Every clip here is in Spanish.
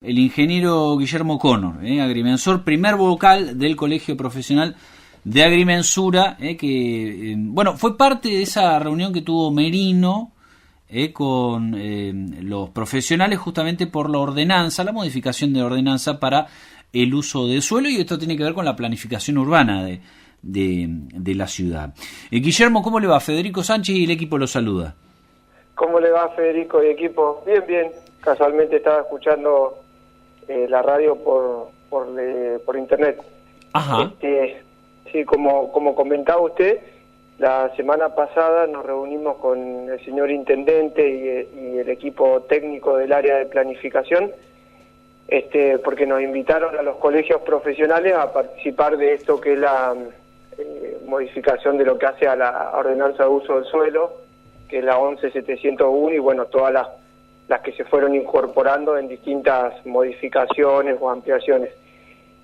El ingeniero Guillermo Connor, agrimensor, primer vocal del Colegio Profesional de Agrimensura, que fue parte de esa reunión que tuvo Merino con los profesionales justamente por la ordenanza, la modificación de ordenanza para el uso del suelo, y esto tiene que ver con la planificación urbana de la ciudad. Guillermo, ¿cómo le va? Federico Sánchez y el equipo lo saluda. ¿Cómo le va, Federico y equipo? Bien, bien. Casualmente estaba escuchando la radio por internet. Ajá. Sí, como comentaba usted, la semana pasada nos reunimos con el señor intendente y el equipo técnico del área de planificación, porque nos invitaron a los colegios profesionales a participar de esto que es la modificación de lo que hace a la ordenanza de uso del suelo, que es la 11701, y bueno, todas las que se fueron incorporando en distintas modificaciones o ampliaciones.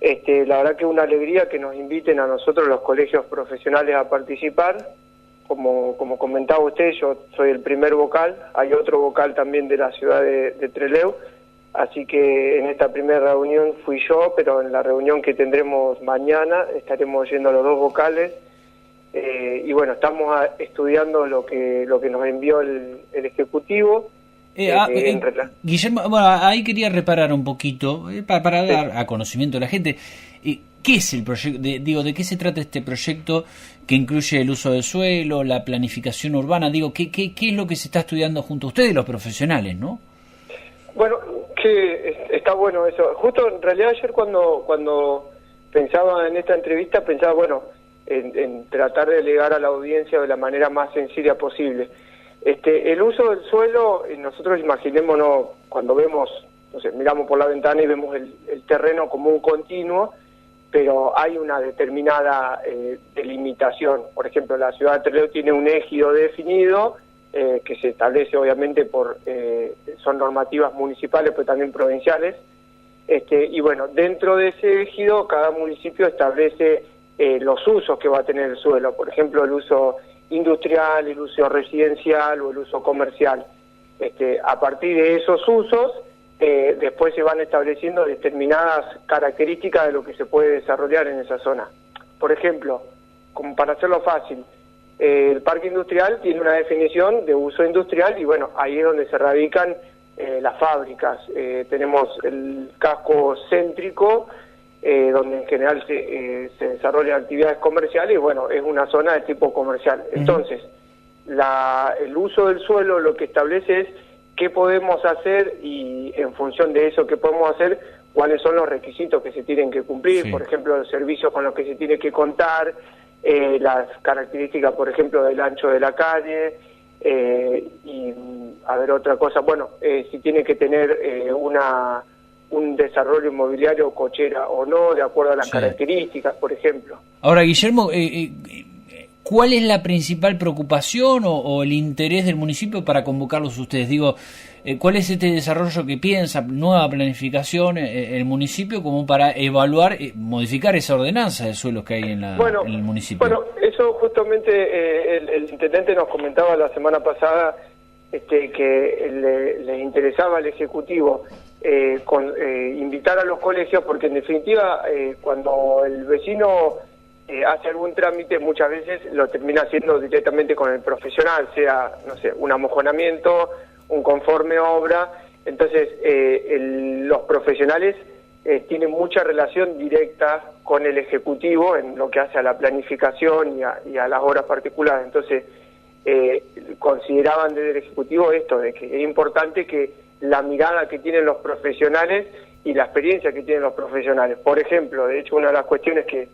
La verdad que es una alegría que nos inviten a nosotros los colegios profesionales a participar. Como comentaba usted, yo soy el primer vocal, hay otro vocal también de la ciudad de Trelew, así que en esta primera reunión fui yo, pero en la reunión que tendremos mañana estaremos yendo los dos vocales, y bueno, estamos estudiando lo que nos envió el Ejecutivo. Guillermo, ahí quería reparar un poquito, para dar a conocimiento a la gente, ¿qué es el proyecto? ¿De qué se trata este proyecto que incluye el uso del suelo, la planificación urbana? ¿Qué es lo que se está estudiando junto a ustedes, los profesionales, no? Bueno, que está bueno eso. Justo en realidad ayer cuando pensaba en esta entrevista, pensaba, en tratar de llegar a la audiencia de la manera más sencilla posible. El uso del suelo, nosotros imaginémonos cuando vemos, miramos por la ventana y vemos el terreno como un continuo, pero hay una determinada delimitación. Por ejemplo, la ciudad de Trelew tiene un ejido definido que se establece obviamente son normativas municipales, pero también provinciales. Y bueno, dentro de ese ejido cada municipio establece los usos que va a tener el suelo. Por ejemplo, el uso industrial, el uso residencial o el uso comercial. A partir de esos usos, después se van estableciendo determinadas características de lo que se puede desarrollar en esa zona. Por ejemplo, como para hacerlo fácil, el parque industrial tiene una definición de uso industrial y bueno, ahí es donde se radican las fábricas. Tenemos el casco céntrico, donde en general se desarrollan actividades comerciales, y bueno, es una zona de tipo comercial. Entonces, el uso del suelo lo que establece es qué podemos hacer, y en función de eso que podemos hacer, cuáles son los requisitos que se tienen que cumplir. Sí. Por ejemplo, los servicios con los que se tiene que contar, las características, por ejemplo, del ancho de la calle, y a ver otra cosa, si tiene que tener un desarrollo inmobiliario cochera o no, de acuerdo a las características, por ejemplo. Ahora, Guillermo, ¿cuál es la principal preocupación o el interés del municipio para convocarlos ustedes? ¿Cuál es este desarrollo que piensa, nueva planificación, el municipio como para evaluar, modificar esa ordenanza de suelos que hay en el municipio? Bueno, eso justamente el intendente nos comentaba la semana pasada, que les interesaba al Ejecutivo invitar a los colegios, porque en definitiva cuando el vecino hace algún trámite, muchas veces lo termina haciendo directamente con el profesional, sea, un amojonamiento, un conforme obra. Entonces los profesionales tienen mucha relación directa con el Ejecutivo en lo que hace a la planificación y a las obras particulares. Entonces consideraban desde el Ejecutivo esto, de que es importante que la mirada que tienen los profesionales y la experiencia que tienen los profesionales. Por ejemplo, de hecho, una de las cuestiones que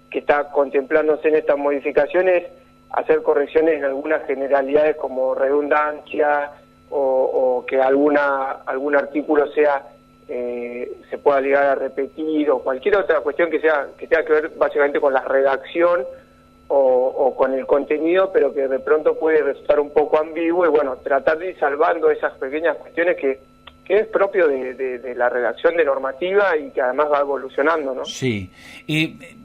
está contemplándose en esta modificación es hacer correcciones en algunas generalidades como redundancia o que algún artículo se pueda llegar a repetir, o cualquier otra cuestión que tenga que ver básicamente con la redacción o con el contenido, pero que de pronto puede resultar un poco ambiguo, y tratar de ir salvando esas pequeñas cuestiones que es propio de la redacción de normativa y que además va evolucionando, ¿no? Sí.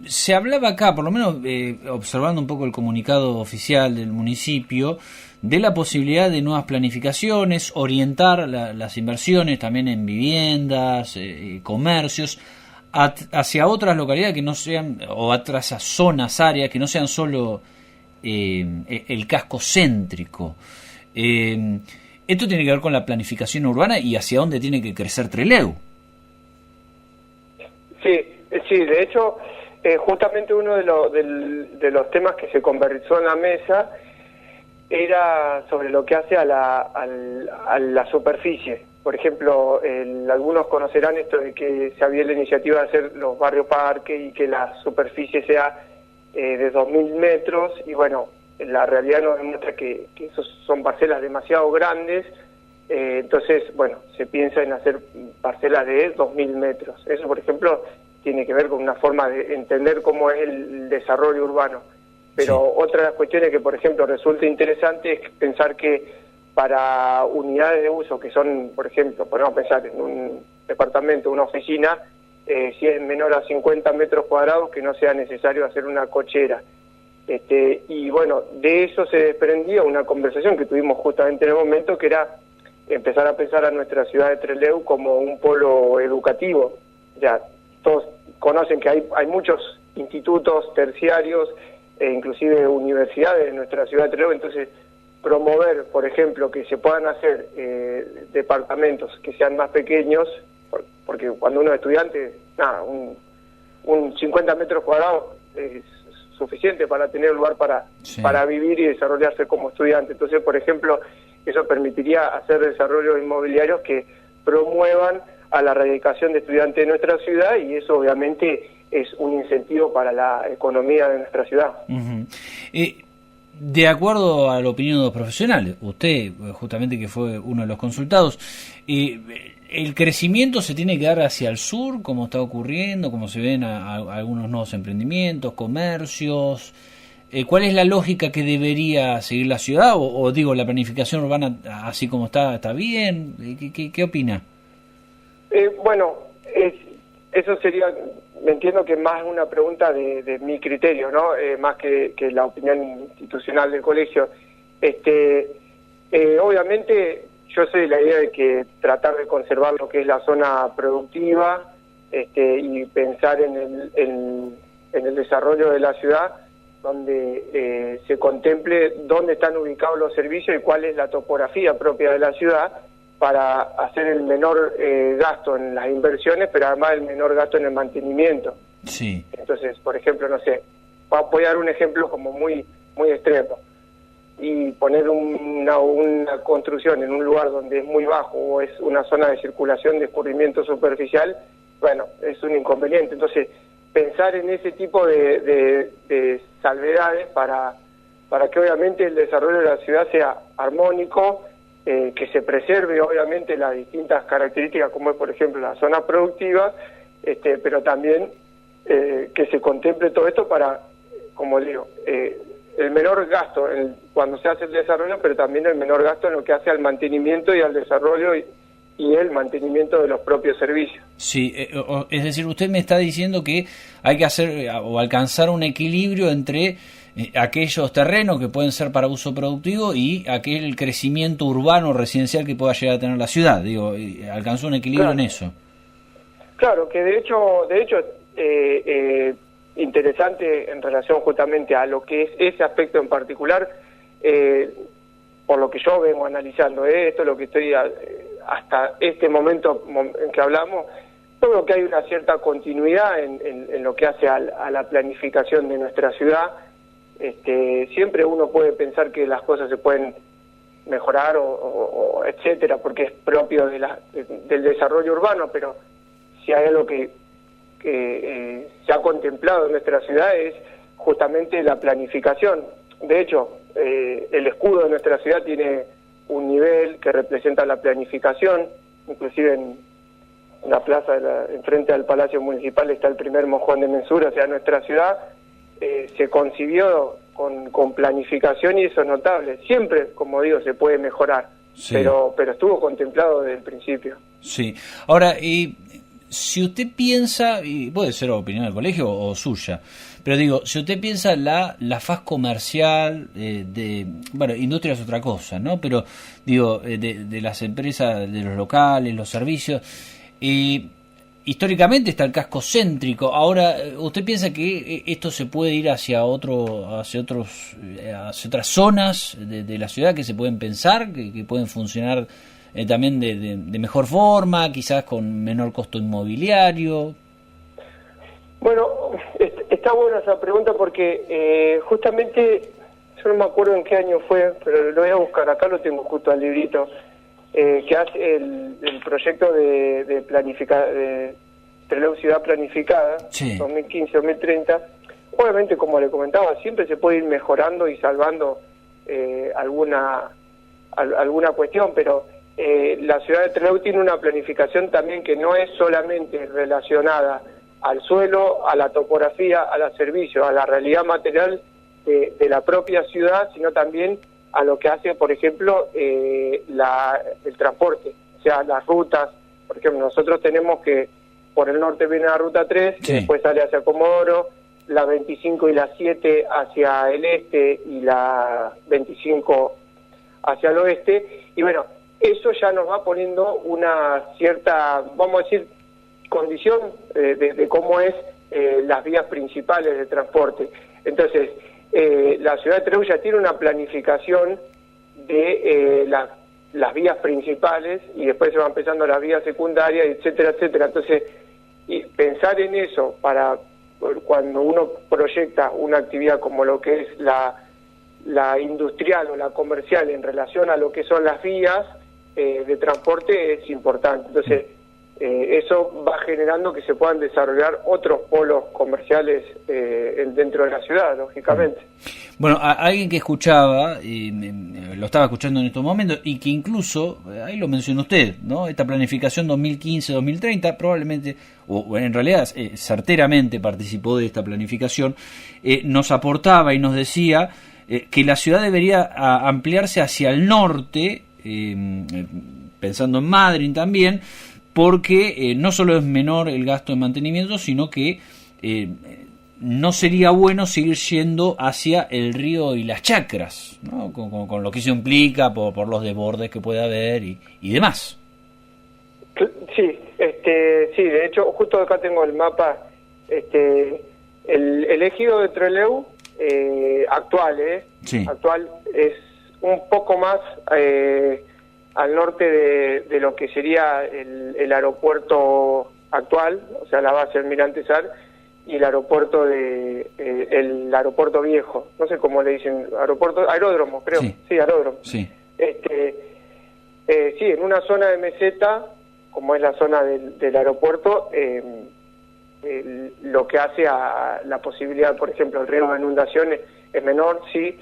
Se hablaba acá, por lo menos observando un poco el comunicado oficial del municipio, de la posibilidad de nuevas planificaciones, orientar las inversiones también en viviendas, comercios, hacia otras localidades que no sean, o otras zonas, áreas que no sean solo el casco céntrico. Esto tiene que ver con la planificación urbana y hacia dónde tiene que crecer Trelew. Sí, de hecho, justamente uno de los temas que se conversó en la mesa era sobre lo que hace a la superficie. Por ejemplo, algunos conocerán esto de que se había la iniciativa de hacer los barrios parque y que la superficie sea de 2.000 metros, y bueno, la realidad nos demuestra que esos son parcelas demasiado grandes. Entonces, bueno, se piensa en hacer parcelas de 2.000 metros. Eso, por ejemplo, tiene que ver con una forma de entender cómo es el desarrollo urbano. Pero sí, otra de las cuestiones que, por ejemplo, resulta interesante es pensar que para unidades de uso que son, por ejemplo, podemos pensar en un departamento, una oficina, si es menor a 50 metros cuadrados, que no sea necesario hacer una cochera. Y bueno, de eso se desprendía una conversación que tuvimos justamente en el momento, que era empezar a pensar a nuestra ciudad de Trelew como un polo educativo. Ya todos conocen que hay muchos institutos terciarios e inclusive universidades en nuestra ciudad de Trelew, entonces promover, por ejemplo, que se puedan hacer departamentos que sean más pequeños, porque cuando uno es estudiante, nada, un 50 metros cuadrados es suficiente para tener lugar para vivir y desarrollarse como estudiante. Entonces, por ejemplo, eso permitiría hacer desarrollos inmobiliarios que promuevan a la radicación de estudiantes de nuestra ciudad, y eso obviamente es un incentivo para la economía de nuestra ciudad. Uh-huh. De acuerdo a la opinión de los profesionales, usted justamente que fue uno de los consultados, ¿el crecimiento se tiene que dar hacia el sur, como está ocurriendo, como se ven algunos nuevos emprendimientos, comercios? ¿Cuál es la lógica que debería seguir la ciudad? O digo, la planificación urbana así como está bien? ¿Qué opina? Bueno, eso sería, me entiendo que más una pregunta de mi criterio, ¿no? Más que la opinión institucional del colegio. Obviamente yo soy de la idea de que tratar de conservar lo que es la zona productiva, y pensar en el desarrollo de la ciudad, donde se contemple dónde están ubicados los servicios y cuál es la topografía propia de la ciudad, para hacer el menor gasto en las inversiones, pero además el menor gasto en el mantenimiento. Sí. Entonces, por ejemplo, no sé, voy a dar un ejemplo como muy extremo, y poner una construcción en un lugar donde es muy bajo o es una zona de circulación de escurrimiento superficial, bueno, es un inconveniente. Entonces, pensar en ese tipo de salvedades para que obviamente el desarrollo de la ciudad sea armónico, que se preserve obviamente las distintas características, como es por ejemplo la zona productiva, pero también que se contemple todo esto para, como digo, el menor gasto cuando se hace el desarrollo, pero también el menor gasto en lo que hace al mantenimiento y al desarrollo y el mantenimiento de los propios servicios. Sí, es decir, usted me está diciendo que hay que hacer o alcanzar un equilibrio entre aquellos terrenos que pueden ser para uso productivo y aquel crecimiento urbano residencial que pueda llegar a tener la ciudad. Digo, alcanzó un equilibrio, claro, en eso. Claro, que de hecho interesante en relación justamente a lo que es ese aspecto en particular, por lo que yo vengo analizando esto, lo que estoy hasta este momento en que hablamos, yo creo que hay una cierta continuidad en lo que hace a la planificación de nuestra ciudad. Siempre uno puede pensar que las cosas se pueden mejorar o etcétera, porque es propio del desarrollo urbano, pero si hay algo que se ha contemplado en nuestra ciudad es justamente la planificación. De hecho, el escudo de nuestra ciudad tiene un nivel que representa la planificación, inclusive en la plaza enfrente al Palacio Municipal está el primer mojón de mensura. O sea, nuestra ciudad se concibió con planificación, y eso es notable. Siempre, como digo, se puede mejorar, sí, pero estuvo contemplado desde el principio. Sí. Ahora, y si usted piensa, y puede ser opinión del colegio o suya, pero digo, si usted piensa la faz comercial bueno, industria es otra cosa, ¿no? Pero digo, de las empresas, de los locales, los servicios, históricamente está el casco céntrico. Ahora, ¿usted piensa que esto se puede ir hacia otras zonas de la ciudad que se pueden pensar, que pueden funcionar también de mejor forma, quizás con menor costo inmobiliario? Bueno, está buena esa pregunta porque justamente, yo no me acuerdo en qué año fue, pero lo voy a buscar, acá lo tengo justo al librito, que hace el proyecto de planificar, de Trelew Ciudad Planificada, sí. 2015-2030. Obviamente, como le comentaba, siempre se puede ir mejorando y salvando alguna cuestión, pero la ciudad de Trelew tiene una planificación también que no es solamente relacionada al suelo, a la topografía, a los servicios, a la realidad material de la propia ciudad, sino también a lo que hace, por ejemplo, el transporte, o sea, las rutas. Por ejemplo, nosotros tenemos que, por el norte viene la ruta 3, sí, que después sale hacia Comodoro, la 25 y la 7 hacia el este y la 25 hacia el oeste, y bueno, eso ya nos va poniendo una cierta, vamos a decir, condición de cómo es las vías principales de transporte. Entonces, la ciudad de Trelew ya tiene una planificación de las vías principales y después se van empezando las vías secundarias, etcétera, etcétera. Entonces, y pensar en eso para cuando uno proyecta una actividad como lo que es la industrial o la comercial en relación a lo que son las vías de transporte es importante. Entonces, eso va generando que se puedan desarrollar otros polos comerciales dentro de la ciudad, lógicamente. Bueno, alguien que escuchaba, lo estaba escuchando en estos momentos, y que incluso, ahí lo mencionó usted, ¿no? Esta planificación 2015-2030, probablemente, o en realidad certeramente participó de esta planificación, nos aportaba y nos decía que la ciudad debería ampliarse hacia el norte, pensando en Madryn también, porque no solo es menor el gasto de mantenimiento, sino que no sería bueno seguir yendo hacia el río y las chacras, ¿no? Con lo que eso implica por los desbordes que puede haber y demás. Sí, sí, de hecho, justo acá tengo el mapa, el ejido de Trelew actual es un poco más al norte de lo que sería el aeropuerto actual, o sea, la base Almirante Sar, y el aeropuerto el aeropuerto viejo, no sé cómo le dicen, aeródromo, creo. Sí, aeródromo. Sí. Sí, en una zona de meseta, como es la zona del aeropuerto, lo que hace a la posibilidad, por ejemplo, el riesgo de inundaciones es menor, sí.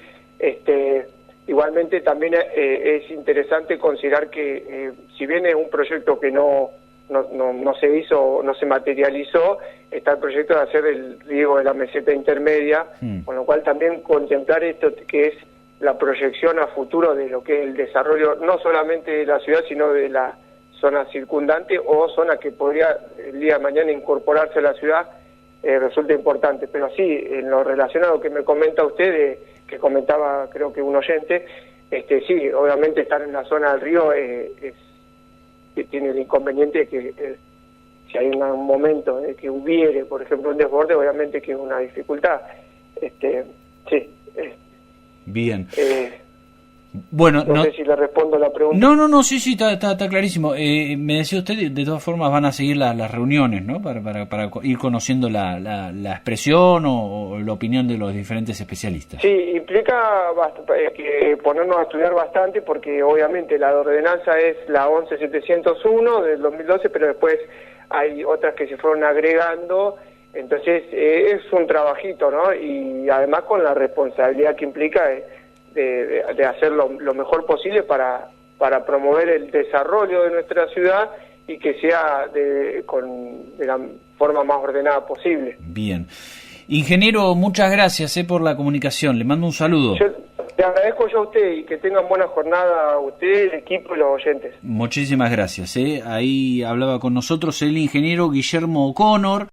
Igualmente también es interesante considerar que si bien es un proyecto que no se hizo, no se materializó, está el proyecto de hacer el riego de la meseta intermedia, con lo cual también contemplar esto que es la proyección a futuro de lo que es el desarrollo no solamente de la ciudad, sino de la zona circundante o zona que podría el día de mañana incorporarse a la ciudad, resulta importante. Pero sí, en lo relacionado que me comenta usted, que comentaba creo que un oyente, sí, obviamente estar en la zona del río tiene el inconveniente que si hay un momento en que hubiere, por ejemplo, un desborde, obviamente que es una dificultad. Sí. Bien. Bueno, no sé si le respondo la pregunta. No, sí, está clarísimo. Me decía usted, de todas formas van a seguir las reuniones, ¿no? Para ir conociendo la expresión o la opinión de los diferentes especialistas. Sí, implica que ponernos a estudiar bastante, porque obviamente la ordenanza es la 11701 del 2012, pero después hay otras que se fueron agregando. Entonces es un trabajito, ¿no? Y además con la responsabilidad que implica de hacer lo mejor posible para promover el desarrollo de nuestra ciudad y que sea de la forma más ordenada posible. Bien. Ingeniero, muchas gracias por la comunicación. Le mando un saludo. Yo le agradezco yo a usted y que tengan buena jornada a usted, el equipo y los oyentes. Muchísimas gracias. Ahí hablaba con nosotros el ingeniero Guillermo O'Connor.